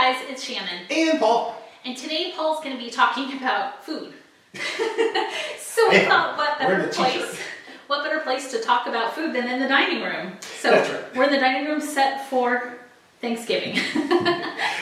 guys, it's Shannon. And Paul. And today Paul's going to be talking about food. So we thought what better place to talk about food than in the dining room. So That's right. We're in the dining room set for Thanksgiving.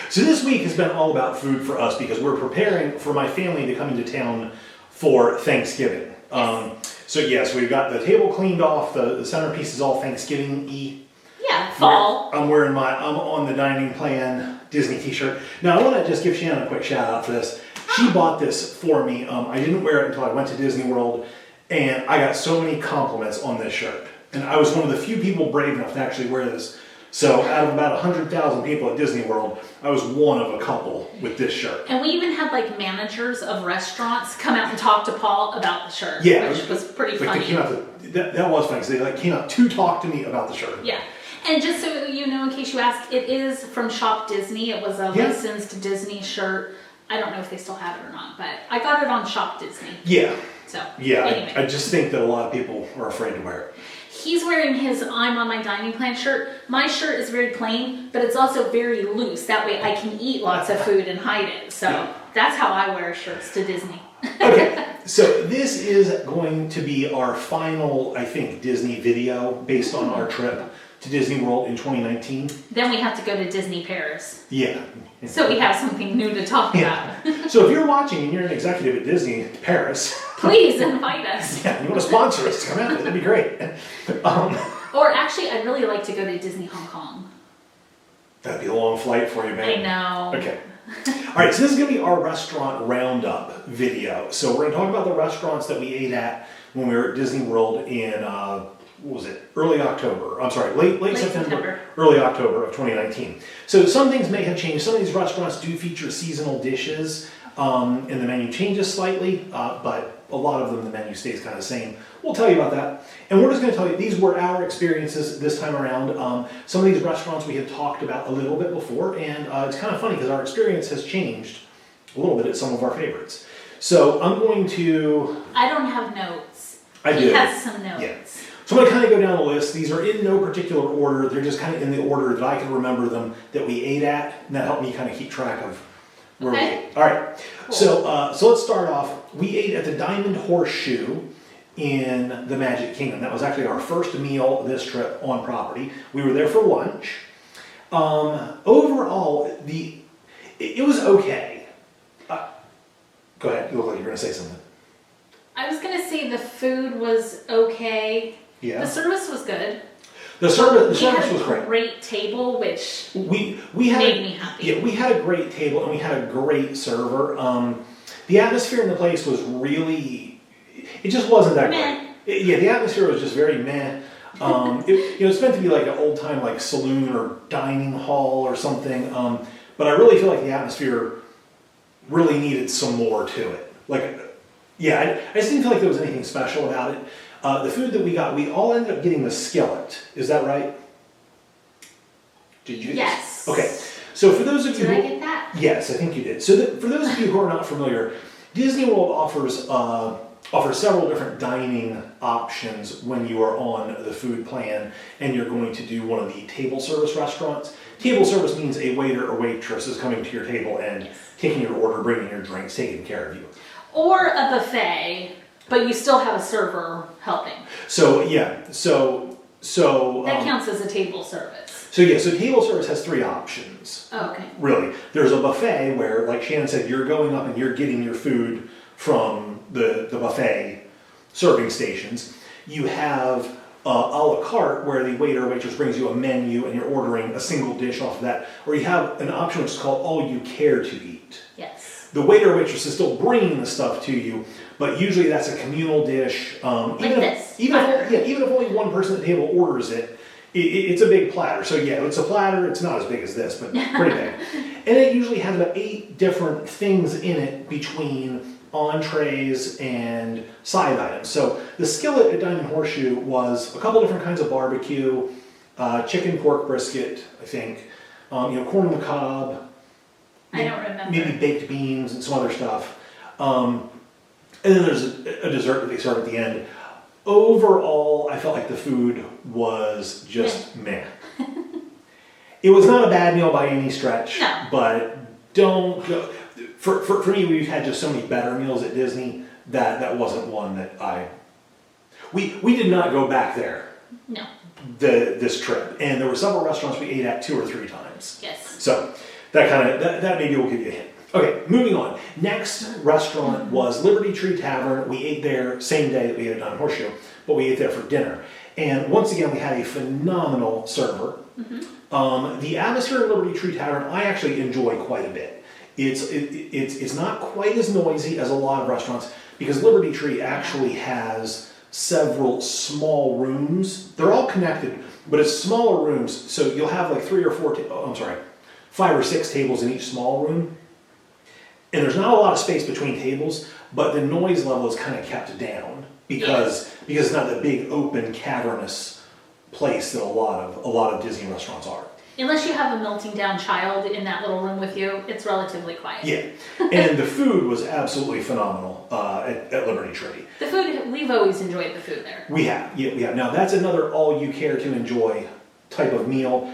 So this week has been all about food for us because we're preparing for my family to come into town for Thanksgiving. Yes. So yes, we've got the table cleaned off, the centerpiece is all Thanksgiving-y. Yeah, fall. I'm on the dining plan Disney t-shirt. Now I want to just give Shannon a quick shout out for this. She bought this for me. I didn't wear it until I went to Disney World, and I got so many compliments on this shirt. And I was one of the few people brave enough to actually wear this. So out of about 100,000 people at Disney World, I was one of a couple with this shirt. And we even had like managers of restaurants come out and talk to Paul about the shirt, Yeah, which was pretty Like funny. they came out that was funny. So they came out to talk to me about the shirt. Yeah. And just so you know, in case you ask, it is from Shop Disney. It was a licensed Disney shirt. I don't know if they still have it or not, but I got it on Shop Disney. Yeah. So, yeah, anyway. I just think that a lot of people are afraid to wear it. He's wearing his I'm on my dining plan shirt. My shirt is very plain, but it's also very loose. That way I can eat lots of food and hide it. So that's how I wear shirts to Disney. Okay, so this is going to be our final, I think, Disney video based on our trip to Disney World in 2019. Then we have to go to Disney Paris. Yeah. So we have something new to talk about. So if you're watching and you're an executive at Disney Paris, please invite us. Yeah, you want to sponsor us, come out, that'd be great. Or actually, I'd really like to go to Disney Hong Kong. That'd be a long flight for you, man. I know. Okay. All right, so this is going to be our restaurant roundup video. So we're going to talk about the restaurants that we ate at when we were at Disney World in, what was it, early October. I'm sorry, late September, early October of 2019. So some things may have changed. Some of these restaurants do feature seasonal dishes, and the menu changes slightly, but a lot of them, the menu stays kind of the same. We'll tell you about that. And we're just going to tell you, these were our experiences this time around. Some of these restaurants we had talked about a little bit before, and it's kind of funny because our experience has changed a little bit at some of our favorites. So I'm going to... I don't have notes. I do. He has some notes. Yeah. So I'm going to kind of go down the list. These are in no particular order. They're just kind of in the order that I can remember them that we ate at, and that helped me kind of keep track of where we ate. All right. Cool. So let's start off. We ate at the Diamond Horseshoe in the Magic Kingdom. That was actually our first meal this trip on property. We were there for lunch. Overall, it was okay. Go ahead. You look like you're going to say something. I was going to say the food was okay. Yeah. The service was good. The service was great. We had a great table, which we made me happy. Yeah, we had a great table and we had a great server. The atmosphere in the place was really, it just wasn't that great. The atmosphere was just very meh. It's meant to be like an old time like saloon or dining hall or something. But I really feel like the atmosphere really needed some more to it. I just didn't feel like there was anything special about it. The food that we got, we all ended up getting the skillet. Is that right? Did you? Yes. Okay. So for those of you Did I get that? Yes, I think you did. So for those of you who are not familiar, Disney World offers several different dining options when you are on the food plan and you're going to do one of the table service restaurants. Table service means a waiter or waitress is coming to your table and taking your order, bringing your drinks, taking care of you. Or a buffet, but you still have a server helping. So that counts as a table service. So table service has three options. Oh, okay. Really. There's a buffet where, like Shannon said, you're going up and you're getting your food from the buffet serving stations. You have a la carte where the waiter or waitress brings you a menu and you're ordering a single dish off of that. Or you have an option which is called all you care to eat. Yes. The waiter or waitress is still bringing the stuff to you, but usually that's a communal dish. Even if only one person at the table orders it, it's a big platter. So it's a platter. It's not as big as this, but pretty big. And it usually has about 8 different things in it between entrees and side items. So the skillet at Diamond Horseshoe was a couple different kinds of barbecue, chicken, pork brisket, I think, corn on the cob. I don't remember. Maybe baked beans and some other stuff. And then there's a dessert that they serve at the end. Overall, I felt like the food was just meh. It was not a bad meal by any stretch, No. but don't go. For me, we've had just so many better meals at Disney that wasn't one that we did not go back there. No. This trip, and there were several restaurants we ate at 2 or 3 times. Yes. So that maybe will give you a hint. Okay, moving on. Next restaurant was Liberty Tree Tavern. We ate there same day that we ate at Horseshoe, but we ate there for dinner. And once again, we had a phenomenal server. The atmosphere of Liberty Tree Tavern, I actually enjoy quite a bit. It's not quite as noisy as a lot of restaurants because Liberty Tree actually has several small rooms. They're all connected, but it's smaller rooms. So you'll have like 5 or 6 tables in each small room. And there's not a lot of space between tables, but the noise level is kind of kept down because it's not the big open cavernous place that a lot of Disney restaurants are. Unless you have a melting down child in that little room with you, it's relatively quiet. Yeah, and the food was absolutely phenomenal at Liberty Tree. The food, we've always enjoyed the food there. We have. Now that's another all you care to enjoy type of meal.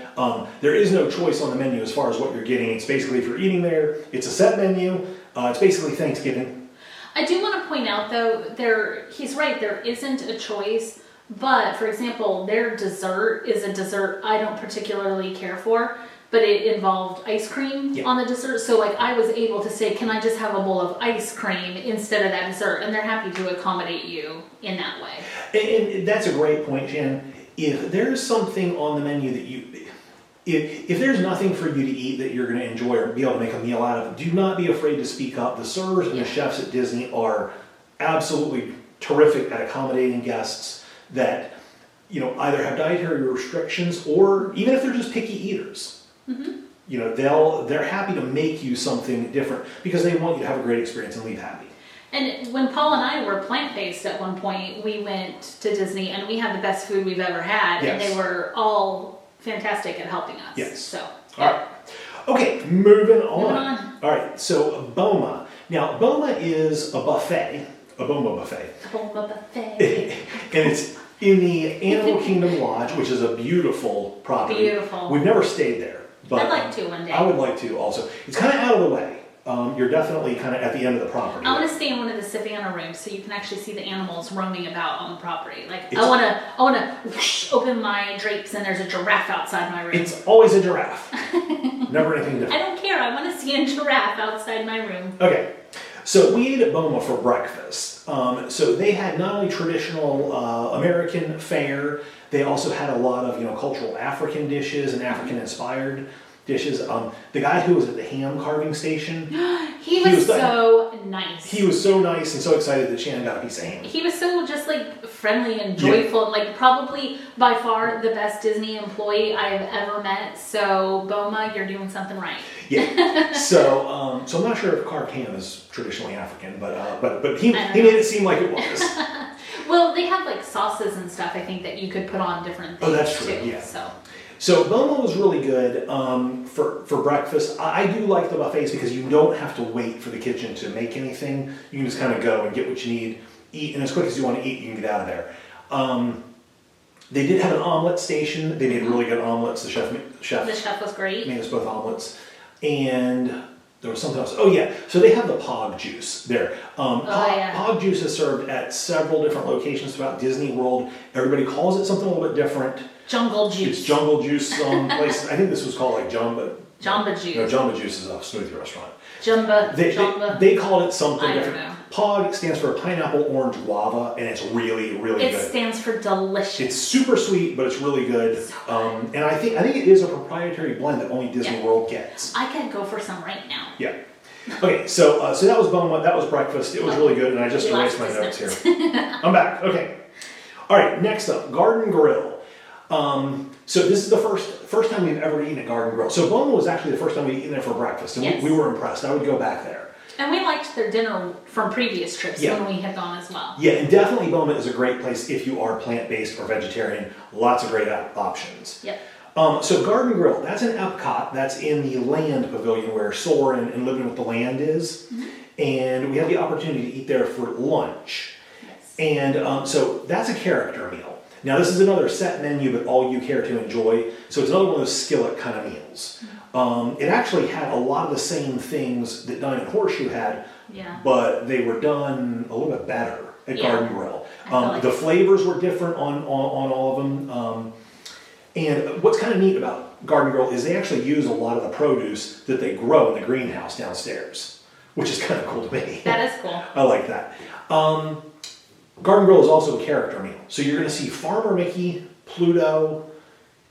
There is no choice on the menu as far as what you're getting. It's basically, if you're eating there, it's a set menu. It's basically Thanksgiving. I do want to point out though, he's right, there isn't a choice. But, for example, their dessert is a dessert I don't particularly care for, but it involved ice cream on the dessert. So, like, I was able to say, can I just have a bowl of ice cream instead of that dessert? And they're happy to accommodate you in that way. And that's a great point, Jen. If there's something on the menu that if there's nothing for you to eat that you're going to enjoy or be able to make a meal out of, do not be afraid to speak up. The servers and the chefs at Disney are absolutely terrific at accommodating guests that either have dietary restrictions or even if they're just picky eaters. They're happy to make you something different because they want you to have a great experience and leave happy. And when Paul and I were plant-based at one point, we went to Disney and we had the best food we've ever had. And they were all fantastic at helping us. Yes. So, all right. Okay, moving on. All right, so Boma. Now, Boma is a buffet, a Boma buffet. Boma buffet. And it's in the Animal Kingdom Lodge, which is a beautiful property. Beautiful. We've never stayed there. But I'd like to one day. I would like to also. It's kind of out of the way. You're definitely kind of at the end of the property. I want to stay in one of the savannah rooms so you can actually see the animals roaming about on the property. Like I want to open my drapes and there's a giraffe outside my room. It's always a giraffe. Never anything different. I don't care. I want to see a giraffe outside my room. Okay. So we ate at Boma for breakfast. So they had not only traditional American fare, they also had a lot of cultural African dishes and African-inspired dishes. The guy who was at the ham carving station, he was so nice. He was so nice and so excited that Shannon got a piece of ham. He was so just like friendly and joyful, and like probably by far the best Disney employee I've ever met. So Boma, you're doing something right. Yeah. So I'm not sure if carved ham is traditionally African, but he made it seem like it was. Well, they have like sauces and stuff. I think that you could put on different things. Oh, that's true. Too, Yeah. So Boma was really good for breakfast. I do like the buffets because you don't have to wait for the kitchen to make anything. You can just kind of go and get what you need, eat, and as quick as you want to eat, you can get out of there. They did have an omelet station. They made really good omelets. The chef was great. Made us both omelets. And there was something else. Oh yeah, so they have the Pog juice there. Pog juice is served at several different locations throughout Disney World. Everybody calls it something a little bit different. Jungle juice. It's jungle juice some places. I think this was called like Jamba juice. No, Jamba Juice is a smoothie restaurant. Jamba. They called it something different. Know. Pog stands for pineapple orange guava, and it's really, really good. It stands for delicious. It's super sweet, but it's really good. So and I think it is a proprietary blend that only Disney World gets. I could go for some right now. Yeah. Okay, so that was Boma. That was breakfast. It was really good, and I just erased my notes here. I'm back. Okay. All right. Next up, Garden Grill. So this is the first time we've ever eaten at Garden Grill. So Boma was actually the first time we'd eaten there for breakfast, and we were impressed. I would go back there. And we liked their dinner from previous trips when we had gone as well. Yeah, and definitely Boma is a great place if you are plant-based or vegetarian. Lots of great options. Yep. So Garden Grill, that's in Epcot. That's in the Land Pavilion where Soarin' and Living with the Land is. Mm-hmm. And we had the opportunity to eat there for lunch. Yes. And so that's a character meal. Now this is another set menu, but all you care to enjoy. So it's another one of those skillet kind of meals. It actually had a lot of the same things that Dine and Horseshoe had, but they were done a little bit better at Garden Grill. The flavors were different on all of them. And what's kind of neat about Garden Grill is they actually use a lot of the produce that they grow in the greenhouse downstairs, which is kind of cool to me. That is cool. I like that. Garden Grill is also a character meal. So you're going to see Farmer Mickey, Pluto,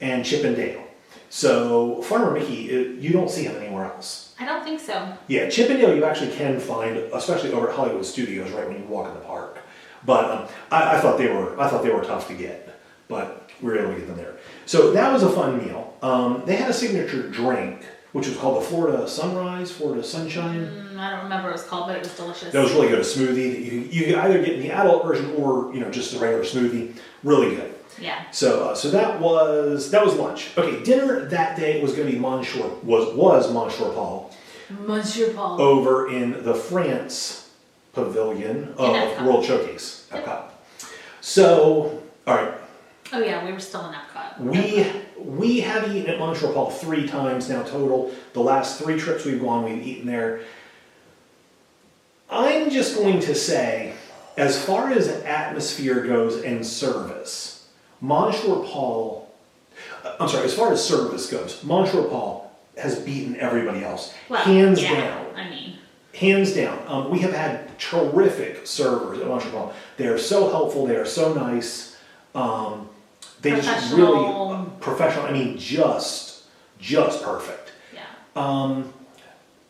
and Chip and Dale. So Farmer Mickey, you don't see him anywhere else. I don't think so. Yeah, Chip and Dale you actually can find, especially over at Hollywood Studios, right when you walk in the park. But I thought they were tough to get, but we were able to get them there. So that was a fun meal. They had a signature drink, which was called the Florida Sunrise, Florida Sunshine. I don't remember what it was called, but it was delicious. That was really good. A smoothie that you could either get in the adult version or just a regular smoothie. Really good. Yeah. So that was lunch. Okay, dinner that day was going to be Monsieur Paul. Monsieur Paul. Over in the France Pavilion of World Showcase, Epcot. So, all right. Oh yeah, we were still in Epcot. We have eaten at Monsieur Paul 3 times now total. The last 3 trips we've gone, we've eaten there. I'm just going to say, as far as atmosphere goes and service, as far as service goes, Monsieur Paul has beaten everybody else. Well, hands down. Hands down. We have had terrific servers at Monsieur Paul. They are so helpful. They are so nice. They just really professional. I mean, just perfect. Yeah.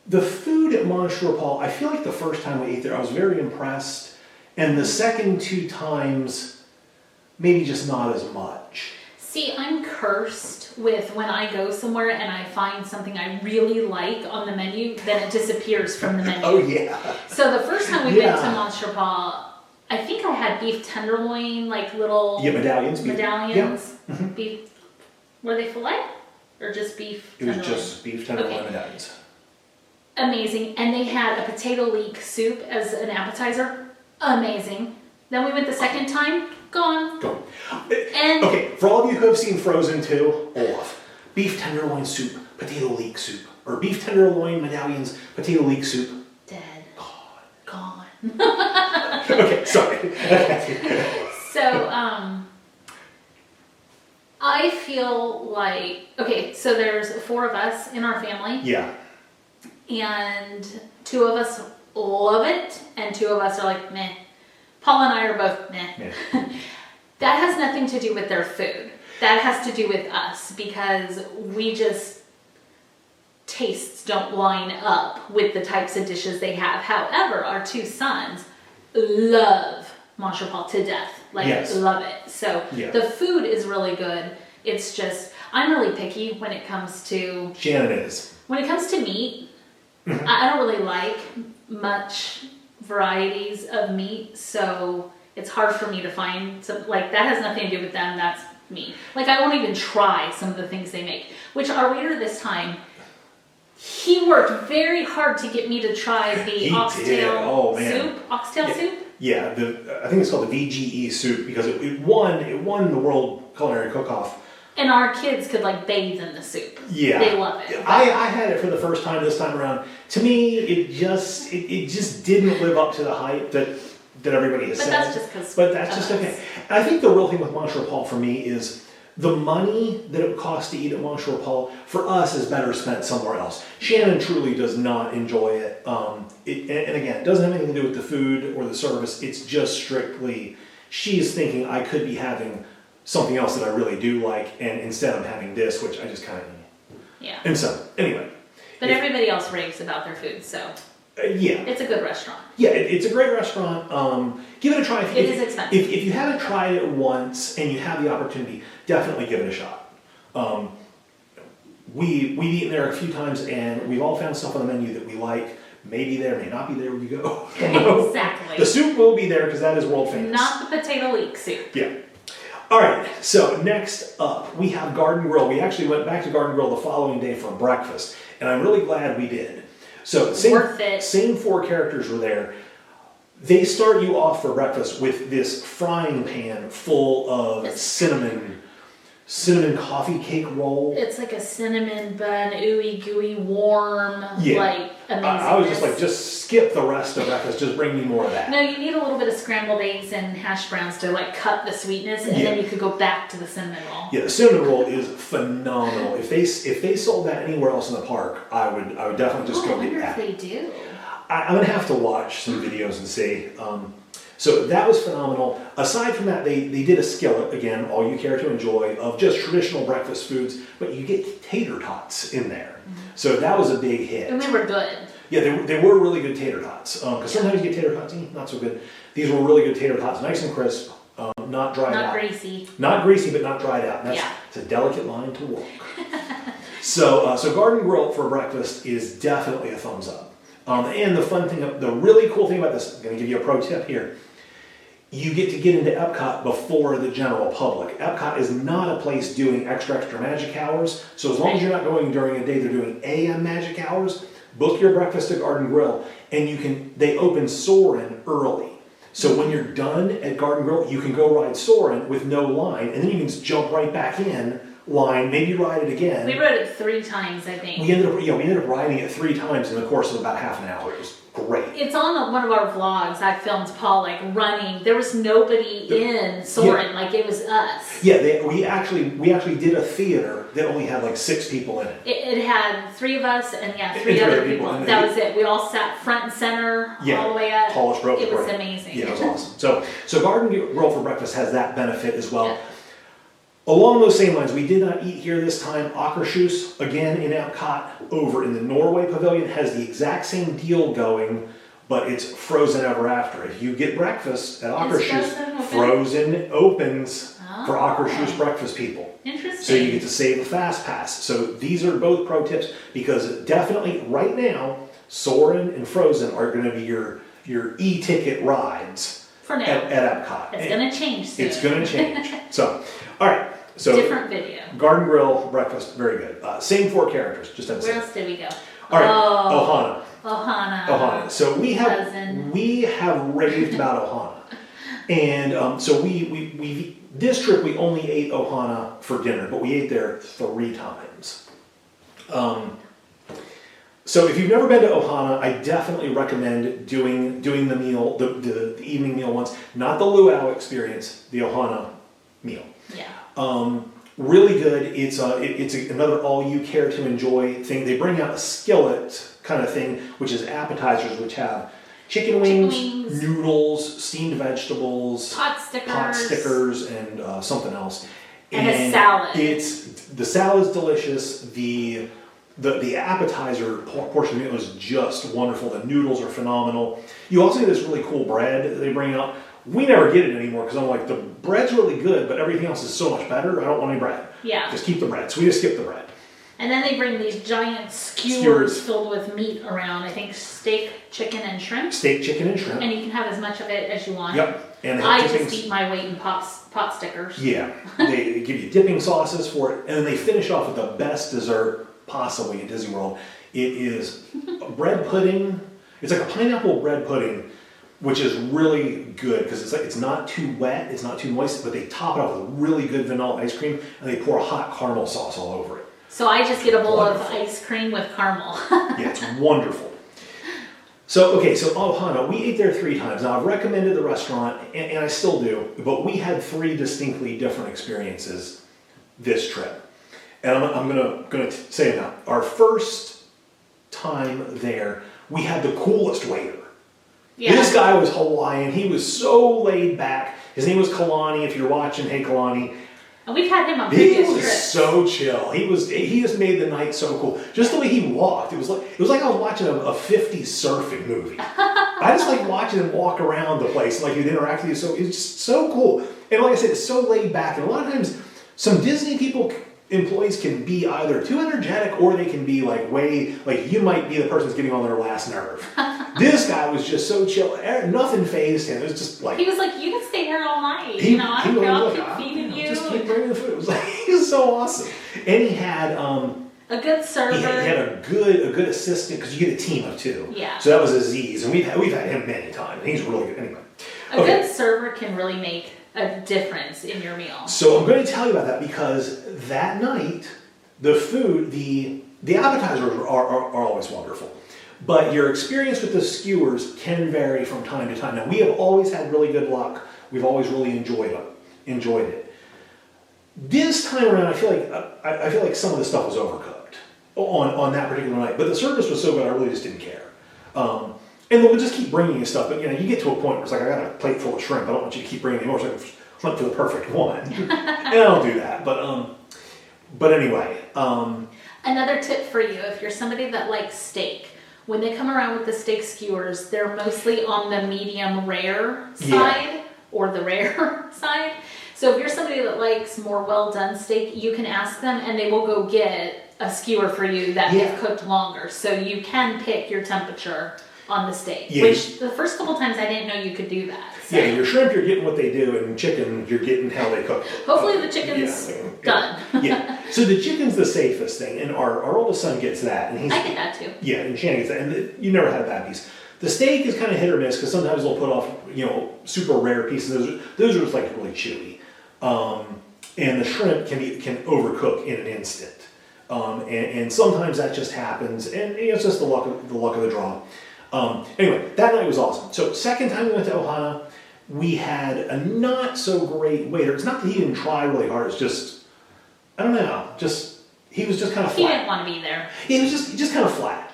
The food at Monsieur Paul, I feel like the first time we ate there, I was very impressed. And the second 2 times, maybe just not as much. See, I'm cursed with when I go somewhere and I find something I really like on the menu, then it disappears from the menu. Oh, yeah. So the first time we went to Monsieur Paul, I think I had beef tenderloin, like little medallions. Yeah. Beef. Were they filet or just beef tenderloin? It was just beef tenderloin medallions. Amazing. And they had a potato leek soup as an appetizer. Amazing. Then we went the second time. Gone. And okay, for all of you who have seen Frozen 2, Olaf, beef tenderloin soup, potato leek soup, or beef tenderloin medallions, potato leek soup. Dead. Gone. Okay, sorry. So, I feel like, so there's 4 of us in our family. Yeah. And 2 of us love it, and 2 of us are like, meh. Paul and I are both meh. Yeah. That has nothing to do with their food. That has to do with us, because we just, tastes don't line up with the types of dishes they have. However, our 2 sons love Monsieur Paul to death. Love it. So the food is really good. It's just, I'm really picky when it comes to... Shannon is. When it comes to meat, I don't really like much varieties of meat, so it's hard for me to find some, that has nothing to do with them, that's me. I won't even try some of the things they make, which our waiter this time, he worked very hard to get me to try the oxtail soup. Oxtail soup? Yeah, I think it's called the VGE soup because it won the World Culinary Cook-Off. And our kids could bathe in the soup. Yeah. They love it. I had it for the first time this time around. To me, it just didn't live up to the hype that everybody has said. But that's just okay. And I think the real thing with Monsieur Paul for me is the money that it would cost to eat at Monsieur Paul, for us, is better spent somewhere else. Shannon truly does not enjoy it. And again, it doesn't have anything to do with the food or the service. It's just strictly, she's thinking I could be having something else that I really do like, and instead I'm having this, which I just kind of... Yeah. And so, anyway. But everybody else raves about their food, so... yeah. It's a good restaurant. Yeah, it's a great restaurant. Give it a try. It is expensive. If you haven't tried it once and you have the opportunity, definitely give it a shot. We've eaten there a few times, and we've all found stuff on the menu that we like. May be there, may not be there when you go. Exactly. The soup will be there because that is world famous. Not the potato leek soup. Yeah. All right, so next up, we have Garden Grill. We actually went back to Garden Grill the following day for breakfast, and I'm really glad we did. So same 4 characters were there. They start you off for breakfast with this frying pan full of cinnamon coffee cake roll. It's like a cinnamon bun, ooey gooey, warm, like amazing. I was just like, just skip the rest of breakfast, just bring me more of that. No, you need a little bit of scrambled eggs and hash browns to like cut the sweetness, and then you could go back to the cinnamon roll. Yeah, the cinnamon roll is phenomenal. If they sold that anywhere else in the park, I would definitely just go get that. I wonder if they do. I'm gonna have to watch some videos and see. So that was phenomenal. Aside from that, they did a skillet, again, all you care to enjoy, of just traditional breakfast foods, but you get tater tots in there. So that was a big hit. And they were good. Yeah, they were really good tater tots. Because sometimes you get tater tots, not so good. These were really good tater tots, nice and crisp, not dried out. Not greasy. Not greasy, but not dried out. It's a delicate line to walk. So Garden Grill for breakfast is definitely a thumbs up. And the fun thing, the really cool thing about this, I'm going to give you a pro tip here. You get to get into Epcot before the general public. Epcot is not a place doing extra magic hours. So as long as you're not going during a day, they're doing AM magic hours. Book your breakfast at Garden Grill, and they open Soarin' early. So when you're done at Garden Grill, you can go ride Soarin' with no line, and then you can just jump right back in line, maybe ride it again. We rode it 3 times, I think. We ended up riding it 3 times in the course of about half an hour. It was great. It's on one of our vlogs. I filmed Paul like running. There was nobody in Soarin', like it was us. Yeah, we actually did a theater that only had like 6 people in it. It had 3 of us and 3 other people. That was it. We all sat front and center all the way up. Polished rope. It was amazing. Yeah, it was awesome. So Garden Grill for breakfast has that benefit as well. Yeah. Along those same lines, we did not eat here this time. Horseshoe, again in Epcot, over in the Norway Pavilion, has the exact same deal but it's frozen ever after. If you get breakfast at Horseshoe, frozen opens for Horseshoe breakfast people. Interesting. So you get to save a fast pass. So these are both pro tips, because definitely right now, Soarin' and Frozen are going to be your e-ticket rides for now at Epcot. It's going to change soon. It's going to change. So, all right. So different video. Garden Grill breakfast, very good. Same 4 characters. Just where else did we go? All right, Ohana. So we have raved about Ohana, and so we this trip we only ate Ohana for dinner, but we ate there 3 times. So if you've never been to Ohana, I definitely recommend doing the meal, the evening meal once, not the luau experience, the Ohana meal. Yeah. Really good. It's another all you care to enjoy thing. They bring out a skillet kind of thing, which is appetizers, which have chicken wings, noodles, steamed vegetables, pot stickers, and something else. And a salad. The salad's delicious. The appetizer portion of it was just wonderful. The noodles are phenomenal. You also get this really cool bread that they bring out. We never get it anymore because I'm like, the bread's really good, but everything else is so much better. I don't want any bread. Yeah. Just keep the bread. So we just skip the bread. And then they bring these giant skewers filled with meat around. I think steak, chicken, and shrimp. Steak, chicken, and shrimp. And you can have as much of it as you want. Yep. And I just eat my weight in pot stickers. Yeah. They give you dipping sauces for it. And then they finish off with the best dessert possibly at Disney World. It is bread pudding. It's like a pineapple bread pudding, which is really good because it's not too wet, it's not too moist, but they top it off with really good vanilla ice cream, and they pour a hot caramel sauce all over it. So I just get a bowl of ice cream with caramel. Yeah, it's wonderful. So Ohana, we ate there 3 times. Now I've recommended the restaurant, and I still do, but we had 3 distinctly different experiences this trip. And I'm gonna say it now. Our first time there, we had the coolest waiter. Yeah. This guy was Hawaiian. He was so laid back. His name was Kalani. If you're watching, hey Kalani. And we've had him on previous trips. He was so chill. He just made the night so cool. Just the way he walked, it was like I was watching a 50s surfing movie. I just like watching him walk around the place, like he'd interact with you. So it's just so cool. And like I said, it's so laid back. And a lot of times, some Disney employees can be either too energetic or they can be like you might be the person that's getting on their last nerve. This guy was just so chill. Nothing fazed him. It was just like... He was like, you can stay here all night. I don't care. I'll keep feeding you. Just keep bringing the food. It was like, he was so awesome. And he had A good server. He had a good assistant, because you get a team of two. Yeah. So that was Aziz, and we've had him many times. He's really good. Anyway. A good server can really make a difference in your meal. So I'm going to tell you about that, because that night, the food, the appetizers are always wonderful. But your experience with the skewers can vary from time to time. Now, we have always had really good luck. We've always really enjoyed it. This time around, I feel like some of the stuff was overcooked on that particular night. But the service was so good, I really just didn't care. And they'll just keep bringing you stuff. But you get to a point where it's like, I got a plate full of shrimp. I don't want you to keep bringing me more, so I can hunt for the perfect one. And I'll do that. But anyway. Another tip for you, if you're somebody that likes steak, when they come around with the steak skewers, they're mostly on the medium rare side or the rare side. So if you're somebody that likes more well done steak, you can ask them and they will go get a skewer for you that they've cooked longer. So you can pick your temperature on the steak, which the first couple times I didn't know you could do that. So. Yeah, your shrimp, you're getting what they do, and chicken, you're getting how they cook it. Hopefully the chicken's done. So the chicken's the safest thing, and our oldest son gets that. And I get that too. Yeah, and Shannon gets that, and you never had a bad piece. The steak is kind of hit or miss, because sometimes they'll put off, super rare pieces. Those are just like really chewy. And the shrimp can overcook in an instant. And sometimes that just happens, and it's just the luck of the draw. Anyway, that night was awesome. So second time we went to Ohana, we had a not so great waiter. It's not that he didn't try really hard. It's just, I don't know, he was just kind of flat. He didn't want to be there. Yeah, he was just kind of flat.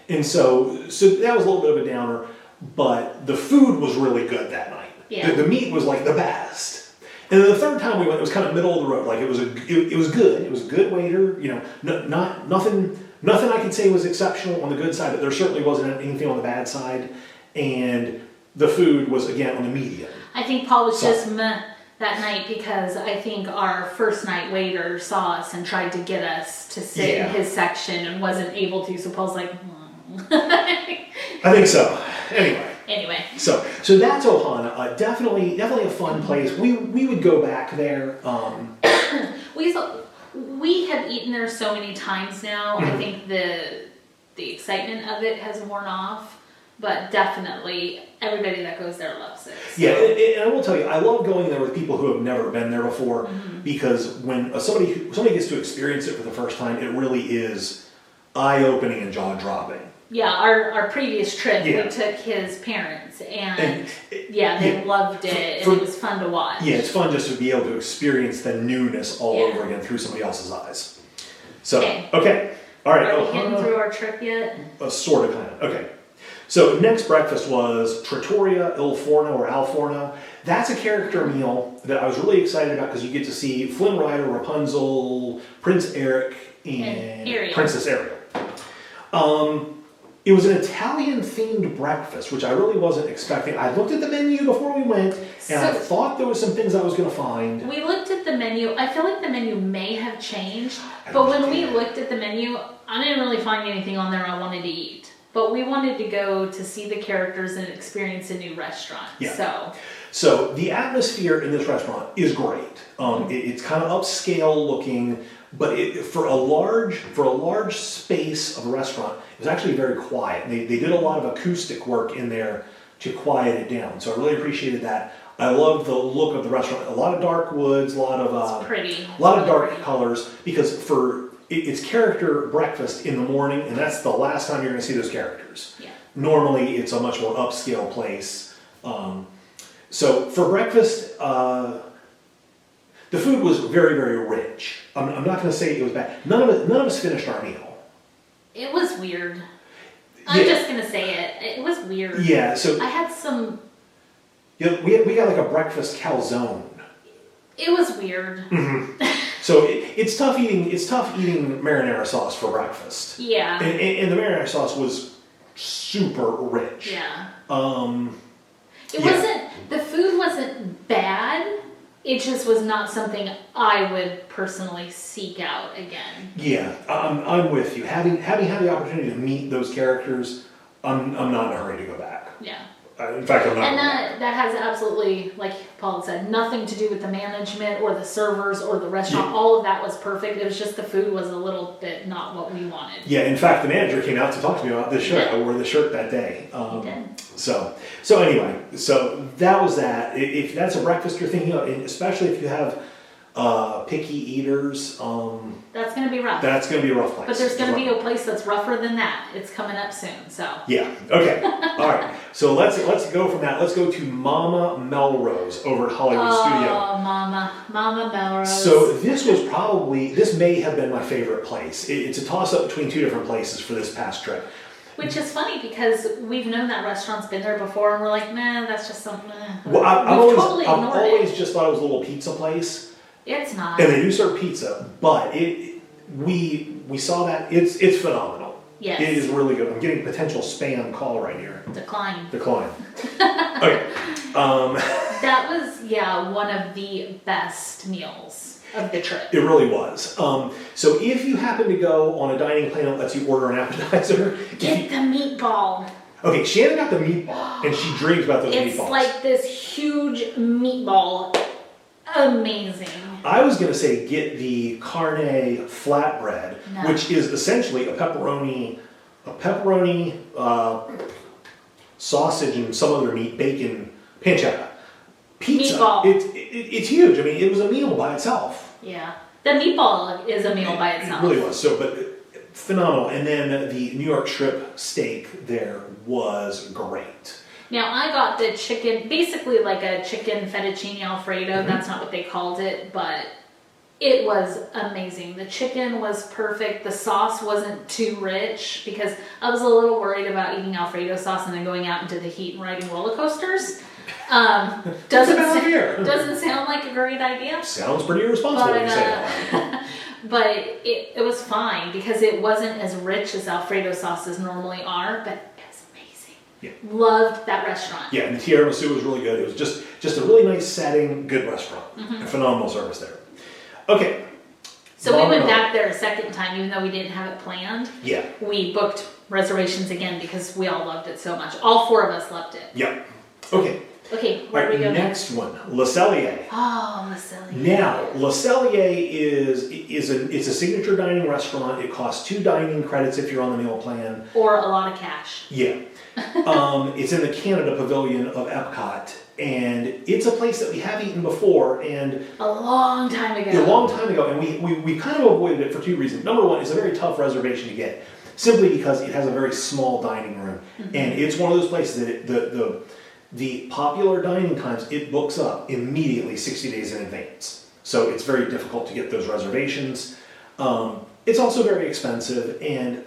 And so that was a little bit of a downer, but the food was really good that night. Yeah. The meat was like the best. And then the third time we went, it was kind of middle of the road. Like it was good. It was a good waiter. Nothing I could say was exceptional on the good side, but there certainly wasn't anything on the bad side. And the food was, again, on the medium. I think Paul was just meh that night because I think our first night waiter saw us and tried to get us to sit in his section and wasn't able to. So Paul's like, I think so. Anyway. So that's Ohana. Definitely a fun place. We would go back there. We have eaten there so many times now. I think the excitement of it has worn off, but definitely everybody that goes there loves it. So. Yeah, and I will tell you, I love going there with people who have never been there before, because when somebody gets to experience it for the first time, it really is eye-opening and jaw-dropping. Yeah, our previous trip, we took his parents, and they loved it, and it was fun to watch. Yeah, it's fun just to be able to experience the newness all over again through somebody else's eyes. So, okay. All right. Are we getting through our trip yet? Sort of, kind of. Okay. So, next breakfast was Trattoria Il Forno, or Al Forno. That's a character meal that I was really excited about, because you get to see Flynn Rider, Rapunzel, Prince Eric, and Princess Ariel. It was an Italian-themed breakfast, which I really wasn't expecting. I looked at the menu before we went, and I thought there was some things I was going to find. We looked at the menu. I feel like the menu may have changed, but when we looked at the menu, I didn't really find anything on there I wanted to eat. But we wanted to go to see the characters and experience a new restaurant. Yeah. So the atmosphere in this restaurant is great. It's kind of upscale looking. But for a large space of a restaurant, it was actually very quiet. They did a lot of acoustic work in there to quiet it down. So I really appreciated that. I love the look of the restaurant. A lot of dark woods, a lot of dark colors, because it's character breakfast in the morning, and that's the last time you're going to see those characters. Yeah. Normally, it's a much more upscale place. So for breakfast. The food was very, very rich. I'm not going to say it was bad. None of us finished our meal. It was weird. I'm just going to say it. It was weird. Yeah. So I had some. We got like a breakfast calzone. It was weird. Mm-hmm. So it's tough eating marinara sauce for breakfast. Yeah. And the marinara sauce was super rich. Yeah. The food wasn't bad. It just was not something I would personally seek out again. Yeah, I'm with you. Having had the opportunity to meet those characters, I'm not in a hurry to go back. Yeah. In fact, I'm not. And that has absolutely, like Paul said, nothing to do with the management or the servers or the restaurant. Yeah. All of that was perfect. It was just the food was a little bit not what we wanted. Yeah, in fact, the manager came out to talk to me about this shirt. Yeah. I wore the shirt that day. He did. So anyway, so that was that. If that's a breakfast you're thinking of, and especially if you have picky eaters, That's going to be rough. that's going to be a rough place. But there's going to be Rough. a place that's rougher than that. It's coming up soon, so. Yeah. Okay. All right. So let's go from that. Let's go to Mama Melrose over at Hollywood Studio. Oh, Mama Melrose. So this may have been my favorite place. It's a toss-up between two different places for this past trip. Which is funny because we've known that restaurant's been there before, and we're like, nah, that's just something. Well, I've totally ignored always just thought it was a little pizza place. It's not. And they do serve pizza, but we saw that it's phenomenal. Yes. It is really good. I'm getting a potential spam call right here. Decline. Okay. That was, one of the best meals of the trip. It really was. So if you happen to go on a dining plan that lets you order an appetizer, Get the meatball. Okay, Shannon got the meatball, and she dreams about those meatballs. It's like this huge meatball. Amazing. I was going to say get the carne flatbread, which is essentially a pepperoni, sausage and some other meat, bacon, pancetta. Pizza. Meatball. It's huge. I mean, it was a meal by itself. Yeah. The meatball is a meal by itself. It really was. So, but phenomenal. And then the New York strip steak there was great. Now, I got the chicken, basically like a chicken fettuccine alfredo. Mm-hmm. That's not what they called it, but it was amazing. The chicken was perfect. The sauce wasn't too rich because I was a little worried about eating alfredo sauce and then going out into the heat and riding roller coasters. Doesn't sound like a great idea. Sounds pretty irresponsible when you say that. But it was fine because it wasn't as rich as alfredo sauces normally are, but it was amazing. Yeah. Loved that restaurant. Yeah, and the tiramisu was really good. It was just a really nice setting, good restaurant. Mm-hmm. Phenomenal service there. Okay. So we went back there a second time, even though we didn't have it planned. Yeah. We booked reservations again because we all loved it so much. All four of us loved it. Yep. Okay. Okay, where do we go next one, Le Cellier. Oh, Le Cellier. Now, Le Cellier it's a signature dining restaurant. It costs 2 dining credits if you're on the meal plan. Or a lot of cash. Yeah. It's in the Canada Pavilion of Epcot, and it's a place that we have eaten before, and a long time ago. And we kind of avoided it for 2 reasons. Number one, it's a very tough reservation to get, simply because it has a very small dining room, and it's one of those places that the popular dining times, it books up immediately 60 days in advance. So it's very difficult to get those reservations. It's also very expensive, and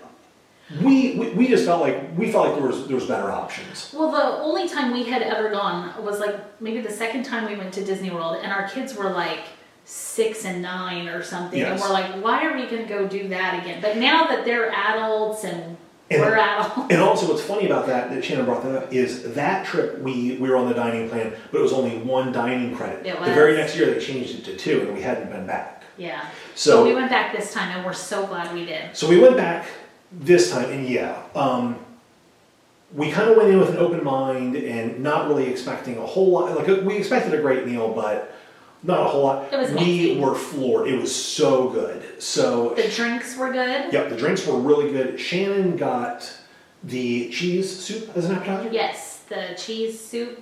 we just felt like there was better options. Well, the only time we had ever gone was like maybe the second time we went to Disney World, and our kids were like 6 and 9 or something, Yes. and we're like, why are we going to go do that again? But now that they're adults and we're adults. And also what's funny about that Shannon brought that up, is that trip we were on the dining plan, but it was only 1 dining credit. It was. The very next year they changed it to 2, and we hadn't been back. Yeah. So we went back this time, and we're so glad we did. So we went back this time, and we kind of went in with an open mind and not really expecting a whole lot. Like, we expected a great meal, but not a whole lot. It was we amazing. were floored. It was so good. So The drinks were good. Yep, the drinks were really good. Shannon got the cheese soup as an appetizer. Yes, the cheese soup.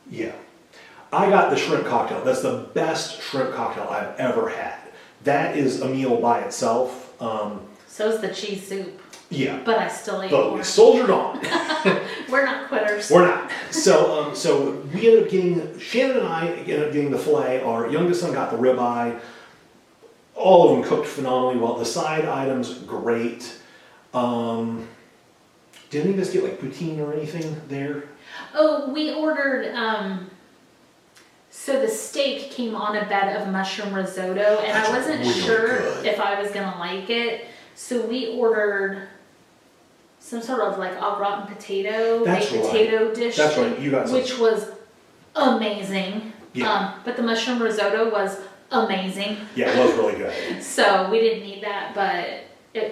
Yeah. I got the shrimp cocktail. That's the best shrimp cocktail I've ever had. That is a meal by itself. So's the cheese soup. Yeah. But I still ate But more. we soldiered on. We're not quitters. We're not. So we ended up getting, Shannon and I ended up getting the filet. Our youngest son got the ribeye. All of them cooked phenomenally well. The side items, great. Didn't any of us get like poutine or anything there? Oh, we ordered, so the steak came on a bed of mushroom risotto, and That's I wasn't really sure good. if I was gonna like it. So we ordered some sort of like au gratin potato, That's baked right. potato dish. That's right, you got some. Which was amazing. Yeah. But the mushroom risotto was amazing. Yeah, it was really good. So we didn't need that, but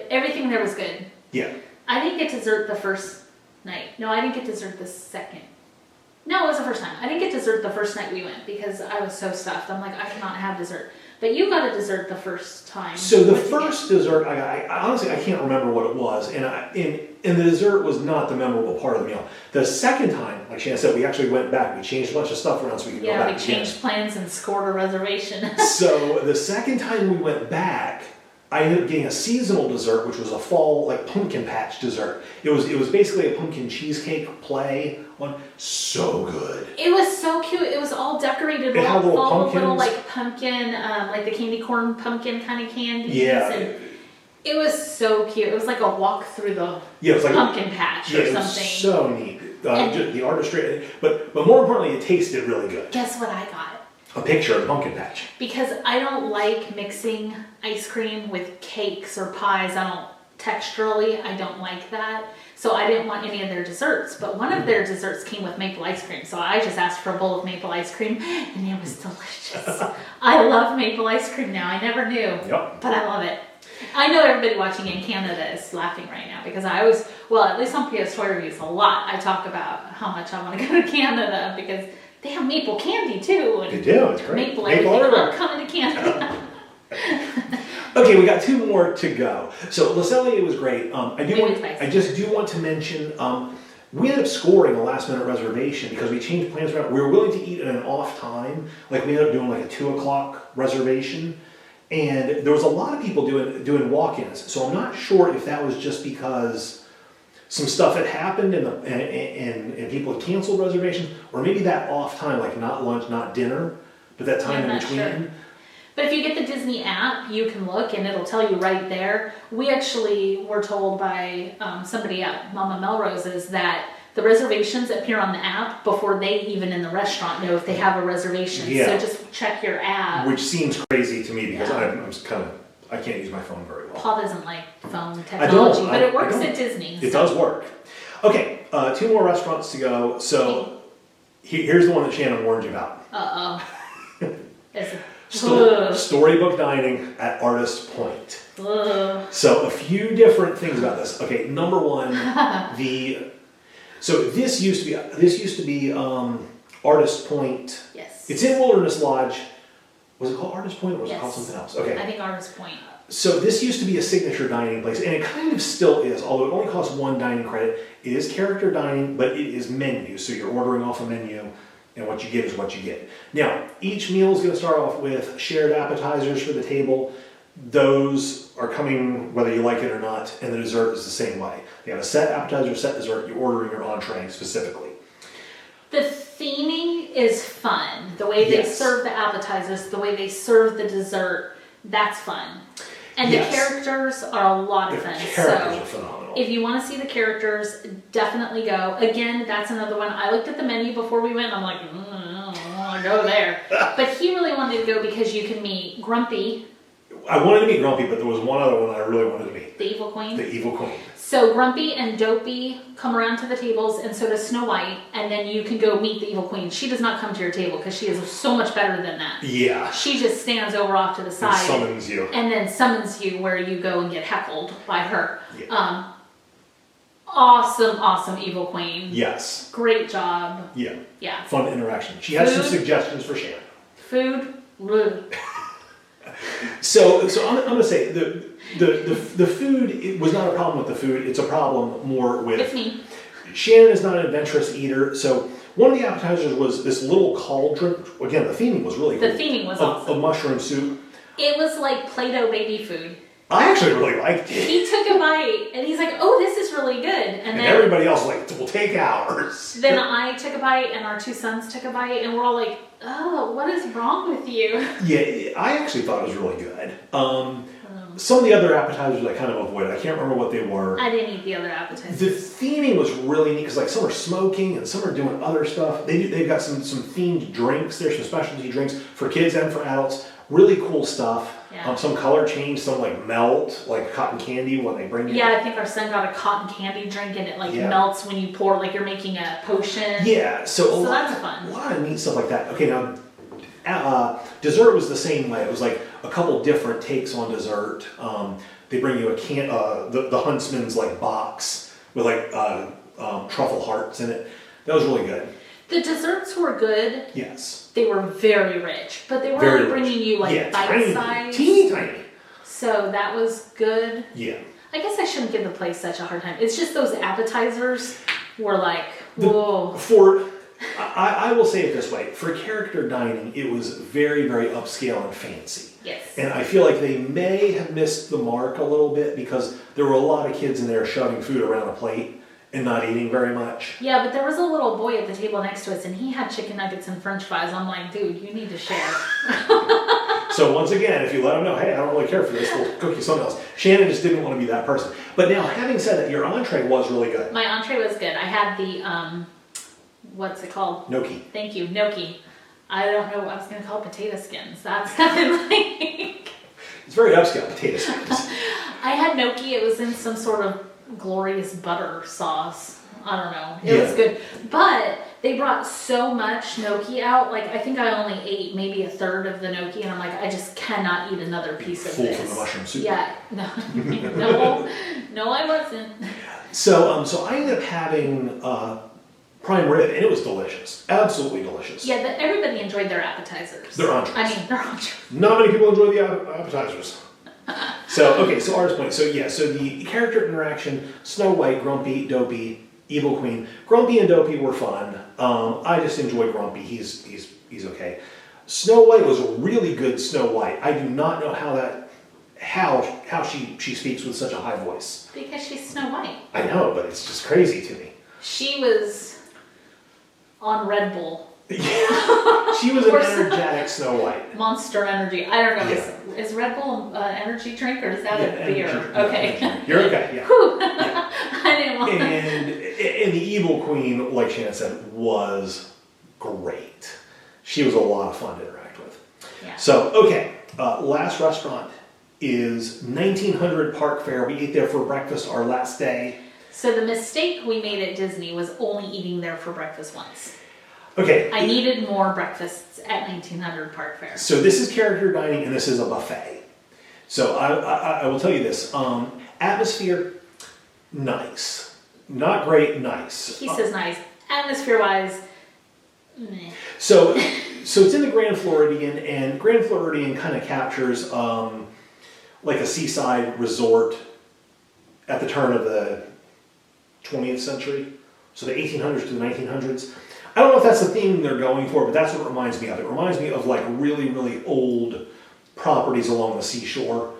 everything there was good. Yeah. I didn't get dessert the first night. No, I didn't get dessert the second No, it was the first time. I didn't get dessert the first night we went because I was so stuffed. I'm like, I cannot have dessert. But you got a dessert the first time. So the first dessert, I honestly, I can't remember what it was, and the dessert was not the memorable part of the meal. The second time, like Shannon said, we actually went back. We changed a bunch of stuff around so we could go back. Yeah, we changed plans and scored a reservation. So the second time we went back, I ended up getting a seasonal dessert, which was a fall like pumpkin patch dessert. It was basically a pumpkin cheesecake play one. So good. It was so cute. It was all decorated with all the little like pumpkin, like the candy corn pumpkin kind of candies. Yeah. And it was so cute. It was like a walk through the it was like pumpkin patch or something. It was so neat. Just the artistry, but more importantly, it tasted really good. Guess what I got? A picture of the pumpkin patch. Because I don't like mixing ice cream with cakes or pies. Texturally, I don't like that. So I didn't want any of their desserts. But one of their desserts came with maple ice cream. So I just asked for a bowl of maple ice cream and it was delicious. I love maple ice cream now. I never knew. Yep. But I love it. I know everybody watching in Canada is laughing right now because I always, well, at least on PSToyReviews a lot, I talk about how much I want to go to Canada because they have maple candy too. And they do, it's great. Maple everything. I'm coming to Canada. Okay, we got two more to go. So Le Cellier was great. I just do want to mention, we ended up scoring a last minute reservation because we changed plans around. We were willing to eat at an off time. Like we ended up doing like a 2 o'clock reservation. And there was a lot of people doing walk-ins. So I'm not sure if that was just because some stuff had happened and people had canceled reservations, or maybe that off time, like not lunch, not dinner, but that time in between. Sure. But if you get the Disney app, you can look and it'll tell you right there. We actually were told by somebody at Mama Melrose's that the reservations appear on the app before they even in the restaurant know if they have a reservation. Yeah. So just check your app. Which seems crazy to me because I can't use my phone very well. Paul doesn't like phone technology, but it works at Disney. It does work. Okay, 2 more restaurants to go. So here's the one that Shannon warned you about. Storybook dining at Artist Point. So a few different things about this. Okay, number one, this used to be Artist Point. Yes. It's in Wilderness Lodge. Was it called Artist Point or was it called something else? Okay. I think Artist Point. So this used to be a signature dining place, and it kind of still is, although it only costs 1 dining credit. It is character dining, but it is menu, so you're ordering off a menu, and what you get is what you get. Now, each meal is going to start off with shared appetizers for the table. Those are coming whether you like it or not, and the dessert is the same way. You have a set appetizer, set dessert, you're ordering your entree specifically. The theming is fun. The way they serve the appetizers, the way they serve the dessert, that's fun. And the characters are a lot of fun. The characters are phenomenal. If you want to see the characters, definitely go. Again, that's another one. I looked at the menu before we went, and I'm like, I don't want to go there. But he really wanted to go because you can meet Grumpy. I wanted to meet Grumpy, but there was one other one I really wanted to meet. The Evil Queen. The Evil Queen. So Grumpy and Dopey come around to the tables, and so does Snow White, and then you can go meet the Evil Queen. She does not come to your table because she is so much better than that. Yeah. She just stands over off to the side. And summons you. And then summons you where you go and get heckled by her. Yeah. Awesome Evil Queen. Yes. Great job. Yeah. Yeah. Fun interaction. She has some suggestions for Shannon. Food. So I'm going to say the food, it was not a problem with the food. It's a problem more with me. Shannon is not an adventurous eater, so one of the appetizers was this little cauldron. Again, the theming was really cool. The theming was awesome. Of mushroom soup. It was like Play-Doh baby food. I actually really liked it. He took a bite, and he's like, oh, this is really good. And then everybody else was like, we'll take ours. Then I took a bite, and our 2 sons took a bite, and we're all like, oh, what is wrong with you? Yeah, I actually thought it was really good. Some of the other appetizers I kind of avoided. I can't remember what they were. I didn't eat the other appetizers. The theming was really neat because like some are smoking and some are doing other stuff. They've got some themed drinks. There's some specialty drinks for kids and for adults. Really cool stuff. Yeah. Some color change, some like melt, like cotton candy when they bring it. Yeah, I think our son got a cotton candy drink and it like melts when you pour, like you're making a potion. Yeah, so that's fun. A lot of neat stuff like that. Okay, now dessert was the same way. It was like a couple different takes on dessert. They bring you the Huntsman's like box with like truffle hearts in it. That was really good. The desserts were good. Yes. They were very rich, but they Very weren't bringing you like bite size. Teeny tiny. So that was good. Yeah. I guess I shouldn't give the place such a hard time. It's just those appetizers were like, whoa. I will say it this way. For character dining, it was very, very upscale and fancy. Yes. And I feel like they may have missed the mark a little bit because there were a lot of kids in there shoving food around a plate and not eating very much. Yeah, but there was a little boy at the table next to us, and he had chicken nuggets and french fries. I'm like, dude, you need to share. So once again, if you let them know, hey, I don't really care for this, we'll cook you something else. Shannon just didn't want to be that person. But now, having said that, your entree was really good. My entree was good. I had the, what's it called? Gnocchi. Thank you, gnocchi. I don't know, I was going to call it potato skins. That sounded like... It's very upscale, potato skins. I had gnocchi. It was in some sort of glorious butter sauce. I don't know. It was good. But they brought so much gnocchi out. Like, I think I only ate maybe a third of the gnocchi, and I'm like, I just cannot eat another piece of this. Full from the mushroom soup. Yeah. No, I wasn't. So I ended up having prime rib, and it was delicious. Absolutely delicious. Yeah, everybody enjoyed their appetizers. Their entrees. I mean, their entrees. Not many people enjoy the appetizers. So artist point. So the character interaction, Snow White, Grumpy, Dopey, Evil Queen. Grumpy and Dopey were fun. I just enjoy Grumpy. He's okay. Snow White was a really good Snow White. I do not know how she speaks with such a high voice. Because she's Snow White. I know, but it's just crazy to me. She was on Red Bull. Yeah. She was an energetic Snow White. Monster Energy. I don't know. Yeah. Is Red Bull an energy drink or is that a beer? Okay. Okay. You're okay, yeah. Yeah. I didn't want And the Evil Queen, like Shannon said, was great. She was a lot of fun to interact with. Yeah. So, okay, last restaurant is 1900 Park Fair. We ate there for breakfast our last day. So the mistake we made at Disney was only eating there for breakfast once. Okay. I needed more breakfasts at 1900 Park Fair. So this is character dining and this is a buffet. So I will tell you this. Atmosphere, nice. Not great, nice. He says nice. Atmosphere-wise, meh. So it's in the Grand Floridian, and Grand Floridian kind of captures like a seaside resort at the turn of the 20th century. So the 1800s to the 1900s. I don't know if that's the theme they're going for, but that's what it reminds me of. It reminds me of like really, really old properties along the seashore.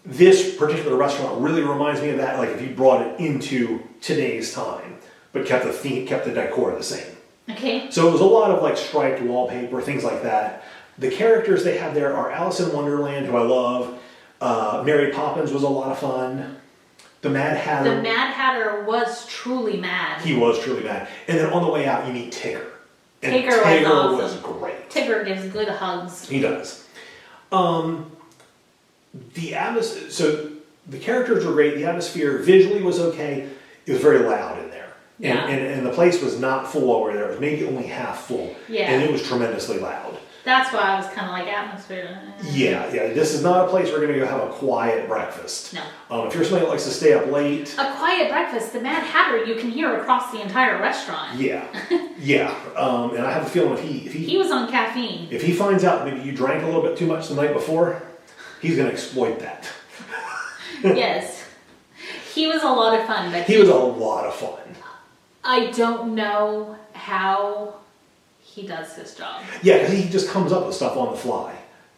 This particular restaurant really reminds me of that, like if you brought it into today's time, but kept the theme, kept the decor the same. Okay. So it was a lot of like striped wallpaper, things like that. The characters they have there are Alice in Wonderland, who I love. Mary Poppins was a lot of fun. The Mad Hatter. The Mad Hatter was truly mad. He was truly mad. And then on the way out, you meet Tigger. And Tigger was great. Tigger gives good hugs. He does. So the characters were great. The atmosphere visually was okay. It was very loud in there. Yeah. And the place was not full while we were there. It was maybe only half full. Yeah. And it was tremendously loud. That's why I was kind of like atmosphere. Yeah. This is not a place we're going to go have a quiet breakfast. No. If you're somebody that likes to stay up late. A quiet breakfast, the Mad Hatter you can hear across the entire restaurant. Yeah. And I have a feeling if he was on caffeine. If he finds out maybe you drank a little bit too much the night before, he's going to exploit that. Yes. He was a lot of fun. But he was a lot of fun. I don't know how he does his job. Yeah, because he just comes up with stuff on the fly.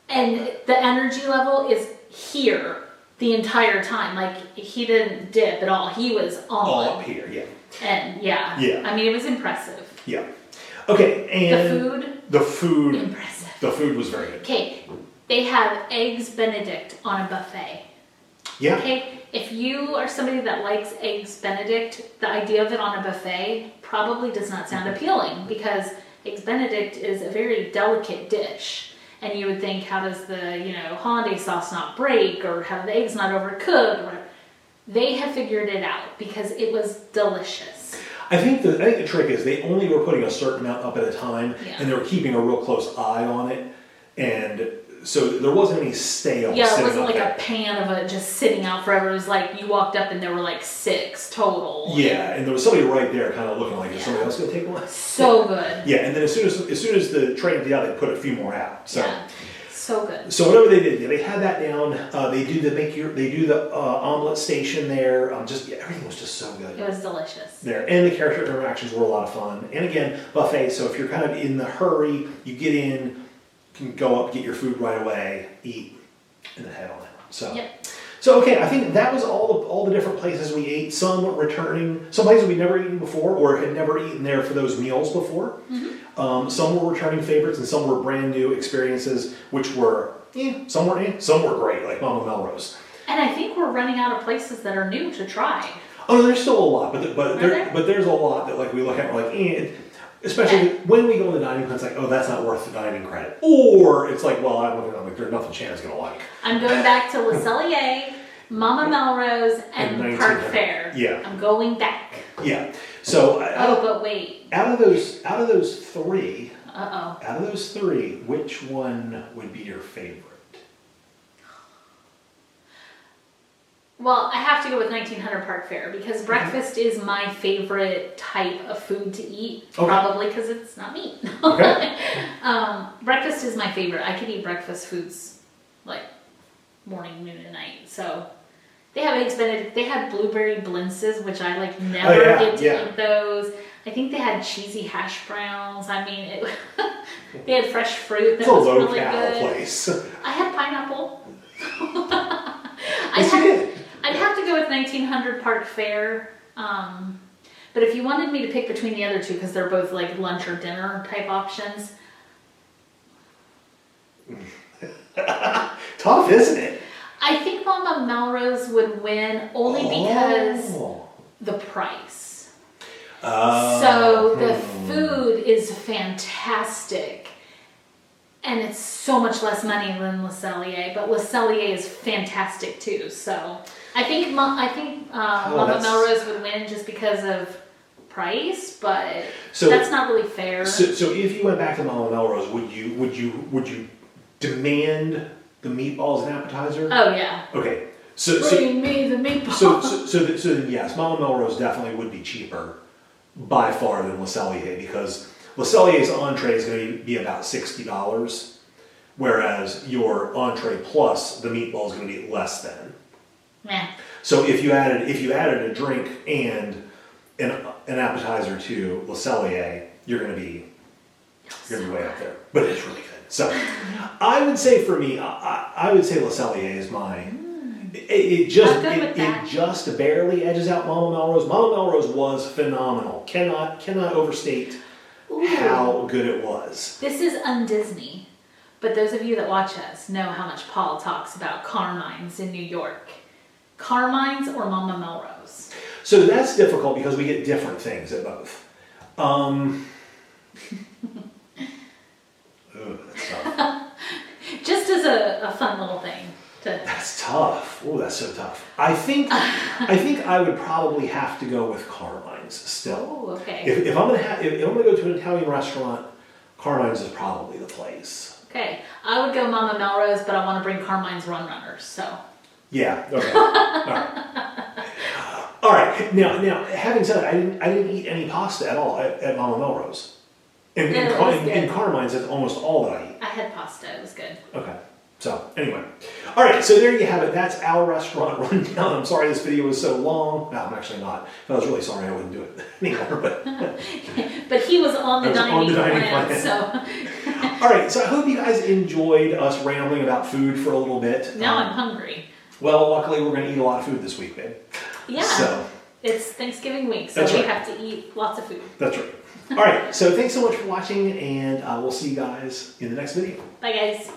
And the energy level is here the entire time. Like, he didn't dip at all. He was on. All up here, yeah. And, yeah. I mean, it was impressive. Yeah. Okay, and... The food. Impressive. The food was very good. Okay, they have Eggs Benedict on a buffet. Yeah. Okay, if you are somebody that likes Eggs Benedict, the idea of it on a buffet probably does not sound appealing because Eggs Benedict is a very delicate dish. And you would think, how does the, hollandaise sauce not break, or how do the eggs not overcook, or they have figured it out because it was delicious. I think the trick is they only were putting a certain amount up at a time, and they were keeping a real close eye on it. And so there wasn't any stale. Yeah, it sitting wasn't up like there. a pan of it just sitting out forever. It was like you walked up and there were like 6 total. Yeah, and there was somebody right there kind of looking like, is somebody else going to take one? So good. Yeah, and then as soon as the train emptied out, they put a few more out. So. Yeah. So good. So whatever they did, they had that down. They do the omelet station there. Everything was just so good. It was delicious. There, and the character interactions were a lot of fun. And again, buffet. So if you're kind of in the hurry, you get in, can go up, get your food right away, eat, and then head on out. So. Yep. So okay, I think that was all the different places we ate. Some returning, some places we'd never eaten before or had never eaten there for those meals before. Mm-hmm. Some were returning favorites and some were brand new experiences, which were some were great, like Mama Melrose. And I think we're running out of places that are new to try. Oh, no, there's still a lot, but there's a lot that like we look at, we're like, especially when we go in the dining plan, it's like, oh, that's not worth the dining credit. Or it's like, well, I'm looking at like, there's nothing Shannon's gonna like. I'm going back to Le Cellier, Mama Melrose, and Park Fair. Yeah. I'm going back. Yeah. So but wait. Out of those three, Uh-oh. which one would be your favorite? Well, I have to go with 1900 Park Fair because breakfast is my favorite type of food to eat. Okay. Probably because it's not meat. Okay. Breakfast is my favorite. I could eat breakfast foods like morning, noon, and night. So they have eggs Benedict. They had blueberry blintzes, which I like never get to eat those. I think they had cheesy hash browns. I mean, they had fresh fruit that was really good. Place. I had pineapple. I'd have to go with 1900 Park Fair. But if you wanted me to pick between the other two, because they're both like lunch or dinner type options. Tough, isn't it? I think Mama Melrose would win only because the price. So the food is fantastic. And it's so much less money than Le Cellier, but Le Cellier is fantastic too. So I think Mama Melrose would win just because of price, but that's not really fair. So if you went back to Mama Melrose, would you demand the meatballs and appetizer? Oh yeah. Okay. Bring me the meatballs. So then yes, Mama Melrose definitely would be cheaper by far than Le Cellier because Le Cellier's entree is going to be about $60, whereas your entree plus the meatball is going to be less than. Yeah. So if you added a drink and an appetizer to Le Cellier, you're going to be way up there. But it's really good. So I would say for me, I would say Le Cellier is mine. It just barely edges out Mama Melrose. Mama Melrose was phenomenal. Cannot overstate how good it was. This is un-Disney, but those of you that watch us know how much Paul talks about Carmine's in New York. Carmine's or Mama Melrose? So that's difficult because we get different things at both. That's tough. Just as a fun little thing. That's tough. Oh, that's so tough. I think I would probably have to go with Carmine's still. Oh, okay. If I'm gonna go to an Italian restaurant, Carmine's is probably the place. Okay, I would go Mama Melrose, but I want to bring Carmine's Run Runners. So. Yeah. Okay. All right. Now, having said that, I didn't eat any pasta at all at Mama Melrose. In Carmine's, that's almost all that I eat. I had pasta. It was good. Okay. So, anyway. All right, so there you have it. That's our restaurant rundown. I'm sorry this video was so long. No, I'm actually not. If I was really sorry, I wouldn't do it anymore. But he was on the dining plan. So. All right, so I hope you guys enjoyed us rambling about food for a little bit. Now I'm hungry. Well, luckily, we're going to eat a lot of food this week, babe. Yeah. So. It's Thanksgiving week, so we have to eat lots of food. That's right. All right, so thanks so much for watching, and we'll see you guys in the next video. Bye, guys.